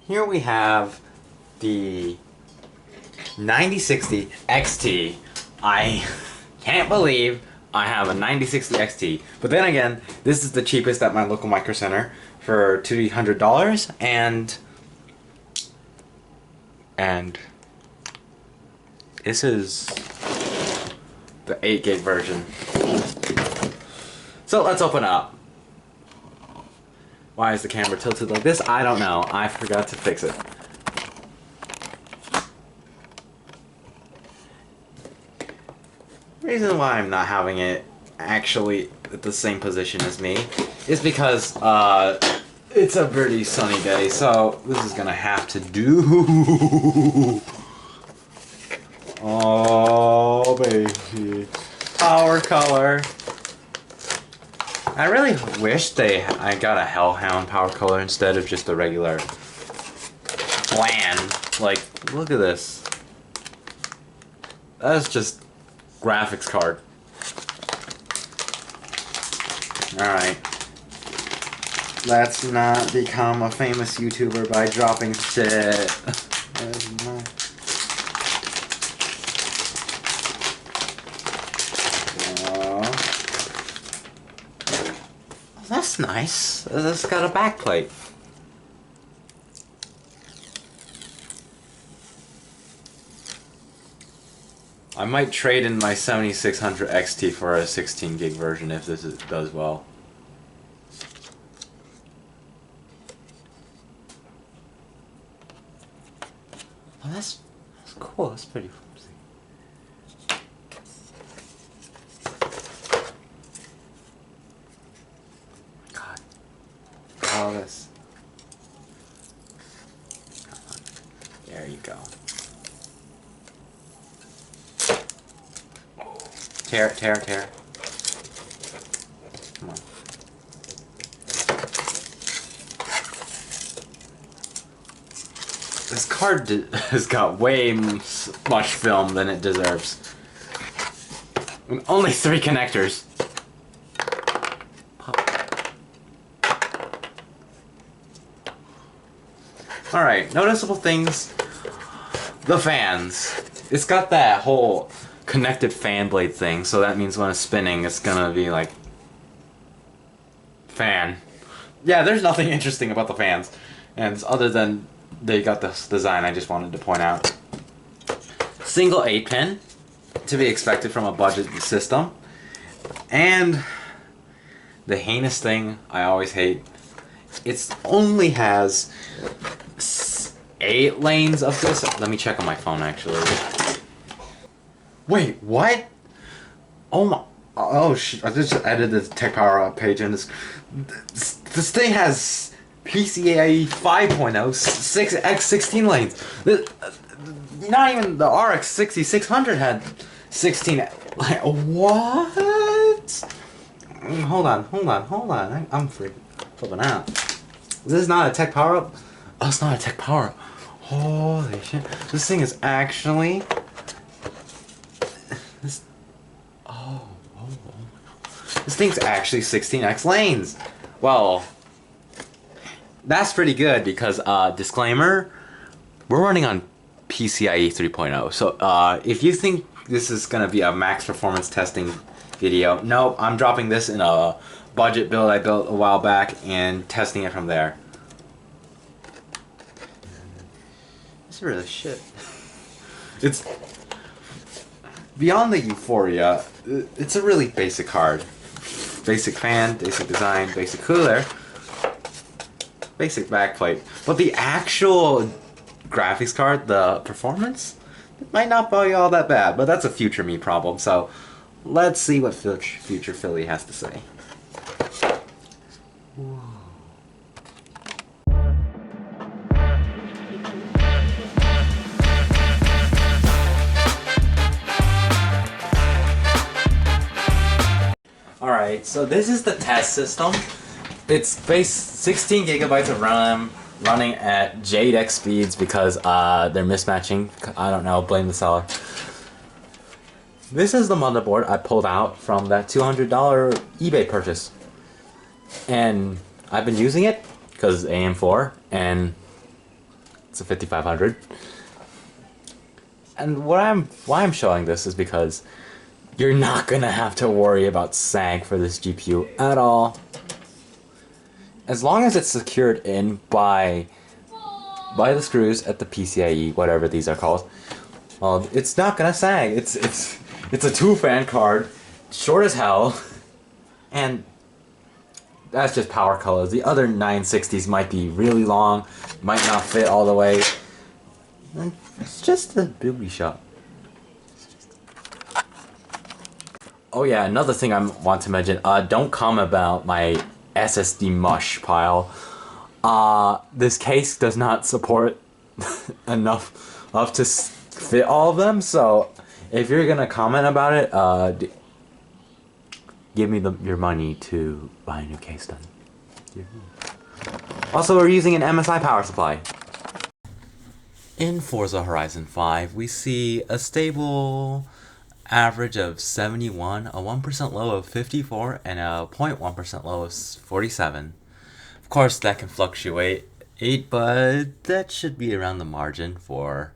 here we have the 9060 XT. I can't believe I have a 9060 XT. But then again, this is the cheapest at my local Micro Center for $200, and this is the 8 gig version. So let's open it up. Why is the camera tilted like this? I don't know. I forgot to fix it. The reason why I'm not having it actually at the same position as me is because it's a pretty sunny day, so this is gonna have to do. Oh baby, power color. I really wish I got a Hellhound power color instead of just a regular bland. Like, look at this. That's just graphics card. Alright. Let's not become a famous YouTuber by dropping shit. That's nice. It's got a backplate. I might trade in my 7600 XT for a 16 gig version if this does well. Oh, that's cool. That's pretty flimsy. God, all this. There you go. Tear. Come on. This card has got way much film than it deserves. And only 3 connectors. Alright, noticeable things. The fans. It's got that whole connected fan blade thing, so that means when it's spinning, it's gonna be like fan. Yeah, there's nothing interesting about the fans, and other than they got this design, I just wanted to point out. Single 8-pin, to be expected from a budget system, and the heinous thing I always hate, it only has 8 lanes of this. Let me check on my phone actually. Wait, what? Oh my! Oh shit! I just edited the Tech Power Up page, and this thing has PCIe 5.0 6x16 lanes. Not even the RX 6600 had 16. Like, what? Hold on. I'm flipping out. This is not a Tech Power Up. Oh, it's not a Tech Power Up. Holy shit! This thing is actually. This thing's actually 16x lanes. Well, that's pretty good because, disclaimer, we're running on PCIe 3.0. So, if you think this is going to be a max performance testing video, nope, I'm dropping this in a budget build I built a while back and testing it from there. This is really shit. It's beyond the euphoria. It's a really basic card. Basic fan, basic design, basic cooler, basic backplate. But the actual graphics card, the performance, it might not be all that bad. But that's a future me problem. So let's see what future Philly has to say. Whoa. Alright, so this is the test system. It's 16 gigabytes of RAM running at JADEC speeds because they're mismatching. I don't know, blame the seller. This is the motherboard I pulled out from that $200 eBay purchase. And I've been using it because AM4, and It's a 5500. And why I'm showing this is because you're not gonna have to worry about sag for this GPU at all. As long as it's secured in by the screws at the PCIe, whatever these are called, it's not gonna sag. It's a 2-fan card, short as hell, and that's just power colors. The other 960s might be really long, might not fit all the way. It's just a booby shot. Oh yeah, another thing I want to mention. Don't comment about my SSD mush pile. This case does not support enough to fit all of them. So if you're gonna comment about it, give me your money to buy a new case then. Also, we're using an MSI power supply. In Forza Horizon 5, we see a stable average of 71, a 1% low of 54, and a 0.1% low of 47. Of course, that can fluctuate, but that should be around the margin for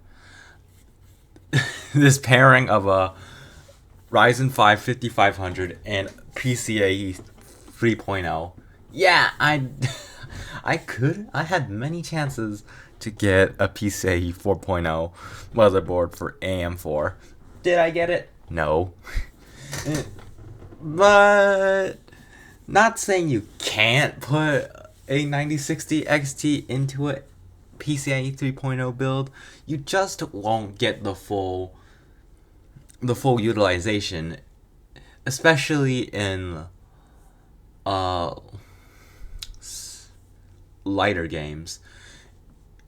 this pairing of a Ryzen 5 5500 and PCIe 3.0. Yeah, I had many chances to get a PCIe 4.0 motherboard for AM4. Did I get it? No. But not saying you can't put a 9060 XT into a PCIe 3.0 build. You just won't get the full utilization, especially in lighter games.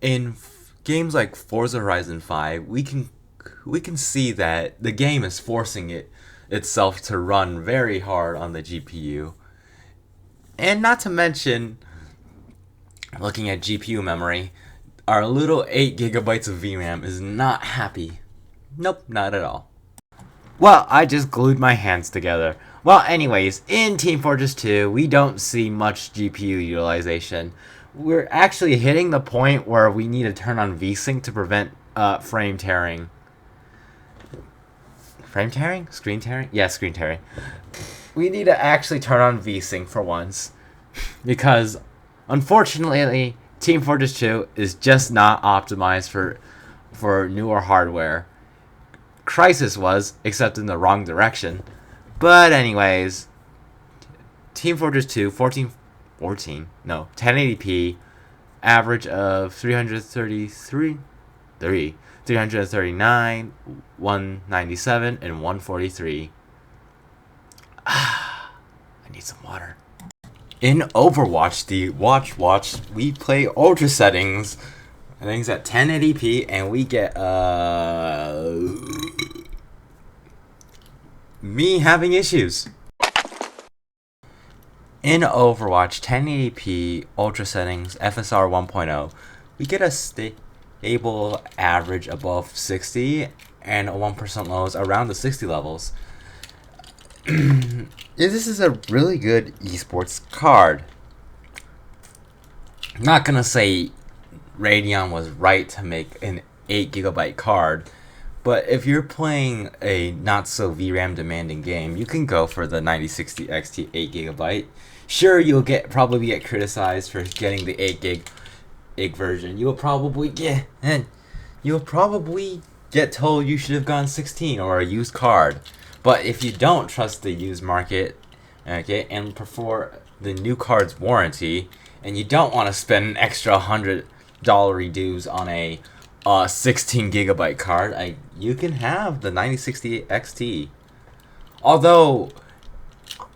In games like Forza Horizon 5, we can see that the game is forcing itself to run very hard on the GPU. And not to mention, looking at GPU memory, our little 8 gigabytes of VRAM is not happy. Nope, not at all. Well, I just glued my hands together. Well, anyways, in Team Fortress 2, we don't see much GPU utilization. We're actually hitting the point where we need to turn on VSync to prevent frame tearing. Frame tearing? Screen tearing? Yeah, screen tearing. We need to actually turn on VSync for once. Because, unfortunately, Team Fortress 2 is just not optimized for newer hardware. Crysis was, except in the wrong direction. But anyways, Team Fortress 2, 1080p, average of 339, 197, and 143. I need some water. In Overwatch, the watch, we play ultra settings. I think it's at 1080p, and we get me having issues. In Overwatch 1080p ultra settings FSR 1.0, we get a stable average above 60 and a 1% lows around the 60 levels. This is a really good esports card. I'm not gonna say Radeon was right to make an 8GB card, but if you're playing a not so VRAM demanding game, you can go for the 9060 XT 8GB. Sure, you'll probably get criticized for getting the 8GB version. You'll probably get told you should have gone 16 or a used card. But if you don't trust the used market, okay, and prefer the new card's warranty, and you don't want to spend an extra $100 dues on a 16GB card, you can have the 9060 XT. Although,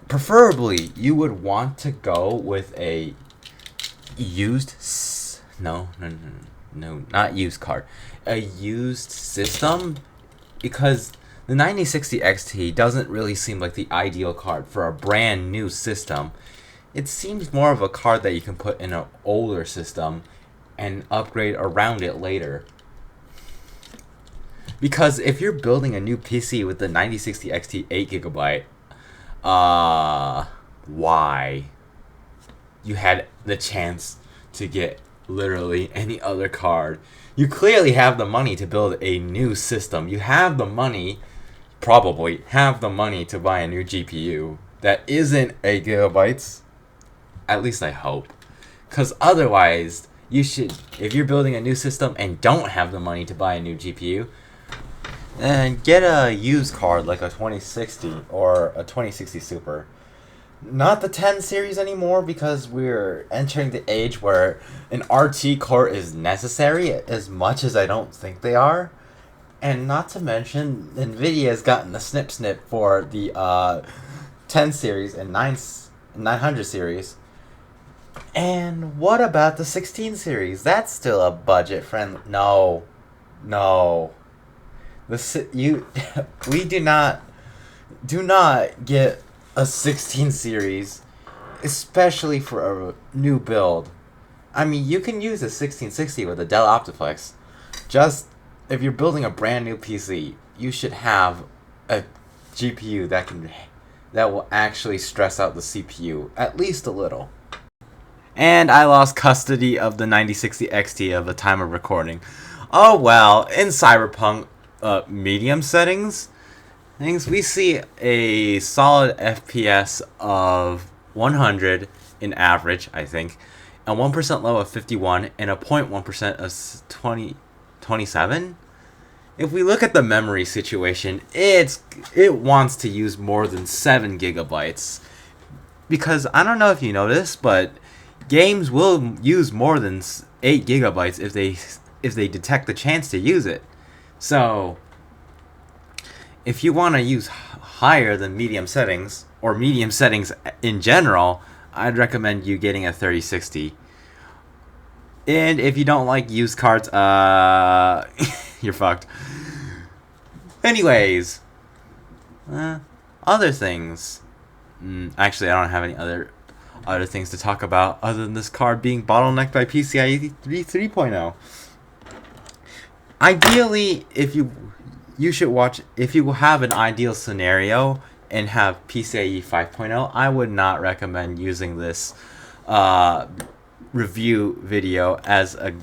preferably, you would want to go with a used... No, not used card. A used system, because the 9060 XT doesn't really seem like the ideal card for a brand new system. It seems more of a card that you can put in an older system and upgrade around it later. Because if you're building a new PC with the 9060 XT 8GB, why? You had the chance to get literally any other card. You clearly have the money to build a new system. You have the money, probably have the money to buy a new GPU that isn't 8 gigabytes. At least I hope. Because otherwise, you should, if you're building a new system and don't have the money to buy a new GPU, then get a used card like a 2060 or a 2060 Super. Not the 10 series anymore, because we're entering the age where an RT core is necessary, as much as I don't think they are. And not to mention, Nvidia has gotten the snip for the 10 series and 900 series. And what about the 16 series? That's still a budget friendly. No. We do not get a 16 series, especially for a new build. I mean, you can use a 1660 with a Dell Optiplex. Just if you're building a brand new PC, you should have a GPU that will actually stress out the CPU at least a little. And I lost custody of the 9060 XT at the time of recording. Oh well, in Cyberpunk medium settings, we see a solid FPS of 100 in average, I think, a 1% low of 51, and a 0.1% of 27. If we look at the memory situation, it wants to use more than 7 gigabytes. Because I don't know if you know this, but games will use more than 8 gigabytes if they detect the chance to use it. So if you want to use higher than medium settings, or medium settings in general, I'd recommend you getting a 3060. And if you don't like used cards, you're fucked. Anyways, other things. Actually, I don't have any other things to talk about other than this card being bottlenecked by PCIe 3.0. Ideally, if you have an ideal scenario and have PCIe 5.0, I would not recommend using this review video as a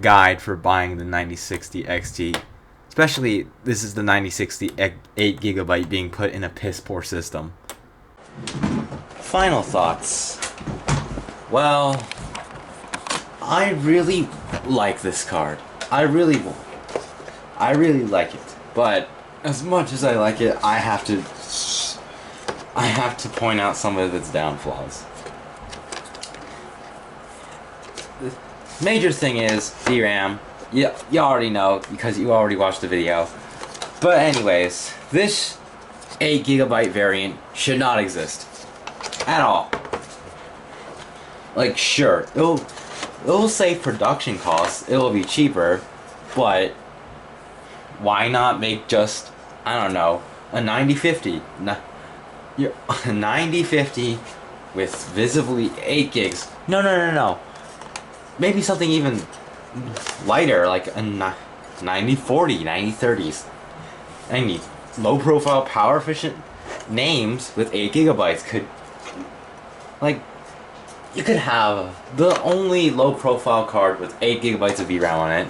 guide for buying the 9060 XT. Especially, this is the 9060 8 gigabyte being put in a piss poor system. Final thoughts. Well, I really like this card. I really like it. But as much as I like it, I have to point out some of its downfalls. The major thing is DRAM. You already know because you already watched the video. But anyways, this 8 gigabyte variant should not exist at all. Like, sure, it'll save production costs. It'll be cheaper, but why not make just, I don't know, a 9050? A 9050 with visibly 8 gigs. No. Maybe something even lighter, like a 9040, 9030s. I need low profile, power efficient names with 8 gigabytes could, like, you could have the only low profile card with 8 gigabytes of VRAM on it,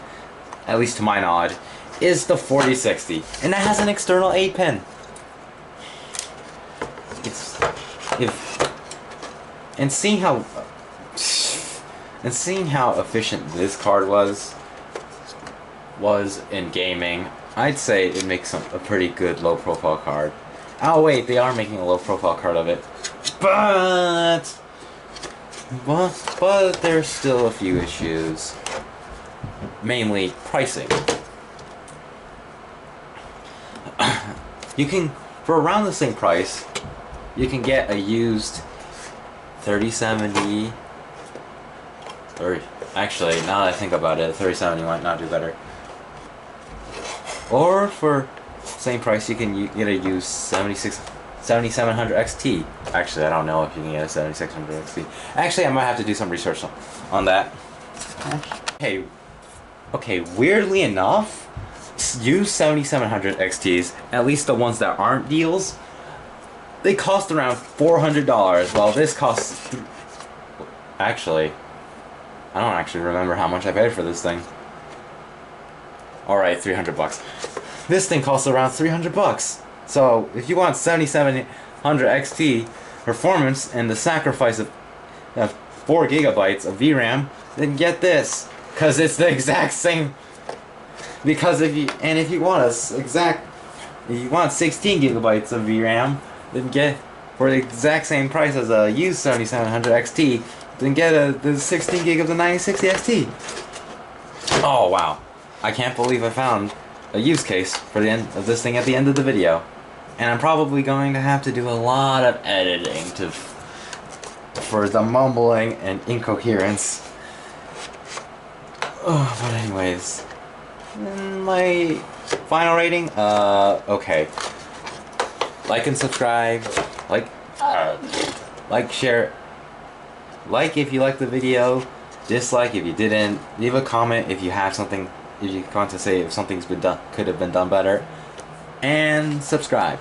at least to my knowledge, is the 4060, and that has an external 8 pin. Seeing how efficient this card was in gaming, I'd say it makes a pretty good low profile card. Oh wait, they are making a low profile card of it, but there's still a few issues, mainly pricing. You can, for around the same price, you can get a used 3070, or actually, now that I think about it, 3070 might not do better. Or for same price, you can get a used 7700 XT. Actually, I don't know if you can get a 7600 XT. Actually, I might have to do some research on that. Okay, weirdly enough, used 7700 XTs, at least the ones that aren't deals, they cost around $400, while this costs... Actually, I don't actually remember how much I paid for this thing. Alright, 300 bucks. This thing costs around 300 bucks. So, if you want 7700 XT performance and the sacrifice of 4 gigabytes of VRAM, then get this. Because it's the exact same. Because if you want if you want 16 gigabytes of VRAM, then get, for the exact same price as a used 7700 XT, then get the 16 gig of the 9060 XT. Oh wow. I can't believe I found a use case for the end of this thing at the end of the video. And I'm probably going to have to do a lot of editing for the mumbling and incoherence. Oh, but anyways, my final rating, okay. Like and subscribe, like, share, like if you liked the video, dislike if you didn't, leave a comment if you have something, if you want to say if something's been done, could have been done better, and subscribe.